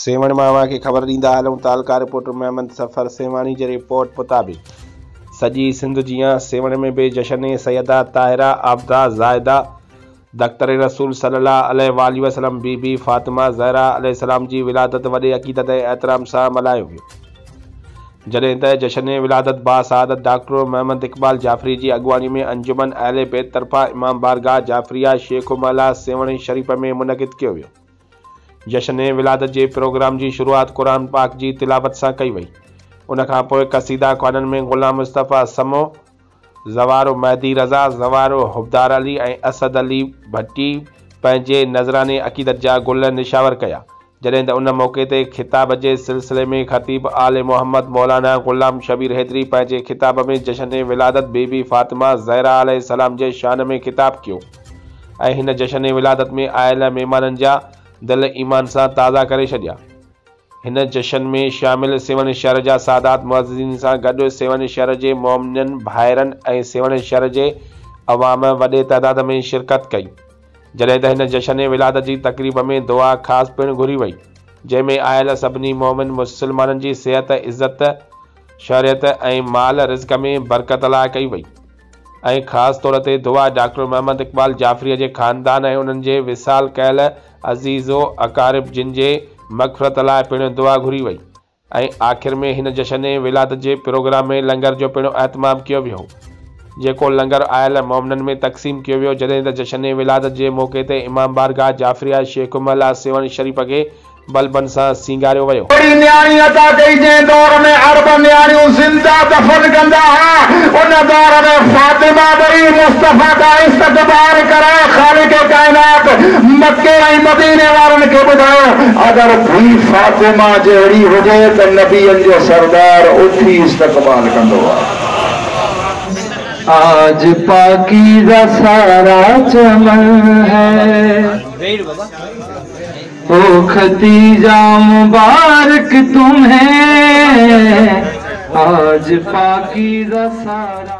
सेवण मां की ख़बर ॾींदा हलूं। तालका रिपोर्टर महमद सफ़र सेवानी जी रिपोर्ट मुताबिक़ सॼी सिंध जियां सेवण में भी जशन सैयदा ताहिरा आबदा ज़ाहिदा दख्तर रसूल सल्लल्लाहु अलैहि वसल्लम बीबी फातिमा ज़हरा अलैहिस्सलाम जी विलादत वॾे अक़ीदत ऐं एहतराम सां मल्हायो वियो, जॾहिं त जशन विलादत बासआदत डॉक्टर मोहम्मद इक़बाल जाफ़री जी अॻुवाणी में अंजुमन अहले बैत तरफ़ां इमाम बारगाह जाफ़रिया शेख महला सेवण शरीफ़ में मुनक़िद कयो वियो। जशन विलादत जे प्रोग्राम जी शुरूआत क़ुरान पाक जी तिलावत सां कई वई। उन खां पोइ क़सीदा ख़्वाननि में ग़ुलाम मुस्तफ़ा समो, ज़वारो महदी रज़ा, ज़वारो हुबदार अली ऐं असद अली भट्टी पंहिंजे नज़राने अक़ीदत जा गुल निशावर कया, जॾहिं त उन मौक़े ते ख़िताब जे सिलसिले में ख़तीब आले मोहम्मद मौलाना ग़ुलाम शबीर हैदरी पंहिंजे ख़िताब में जशन विलादत बीबी फातिमा ज़हरा अलैहिस्सलाम जे शान में ख़िताब कयो ऐं हिन जशन विलादत में आयल महिमाननि जा दिल ईमान सां ताज़ा करे छॾिया। हिन जशन में शामिल सेवण शहर जा सादात मुअज़्ज़िज़ीन सां गॾु सेवण शहर जे मोमिननि भाइरनि ऐं सेवण शहर जे अवाम वॾे तइदाद में शिरकत कई, जॾहिं त हिन जशन विलादत जी तक़रीब में दुआ ख़ासि पिणु घुरी वई, जंहिंमें आयल सभिनी मोमिन मुसलमाननि जी सिहत, इज़त, शरीयत ऐं माल रिज़्क़ में बरकत लाइ कई वई ऐं ख़ासि तौर ते दुआ डॉक्टर मोहम्मद इक़बाल जाफ़रीअ जे ख़ानदान ऐं उन्हनि जे विसाल कयल अज़ीज़ो अकारिब जिन जे मग़फ़िरत लाइ पिणु दुआ घुरी वई ऐं आख़िर में हिन जशन विलादत जे प्रोग्राम में लंगर जो पिणु एहतमाम कयो वियो, जेको लंगर आयल मोमिननि में तक़सीम कयो वियो, जॾहिं त जशन विलादत जे मौक़े ते इमाम बारगाह जाफ़रिया शेख महला सेवण शरीफ़ खे बल्बन सां सींगारियो वियो। अगर भी फातिमा जहिड़ी हुजे त नबियन जो सरदार उठी इस्तक़बाल कंदो आहे। आज पाकीज़ा सारा चमन है, ओ खतीजा मुबारक तुम्हें, आज पाकीज़ा सारा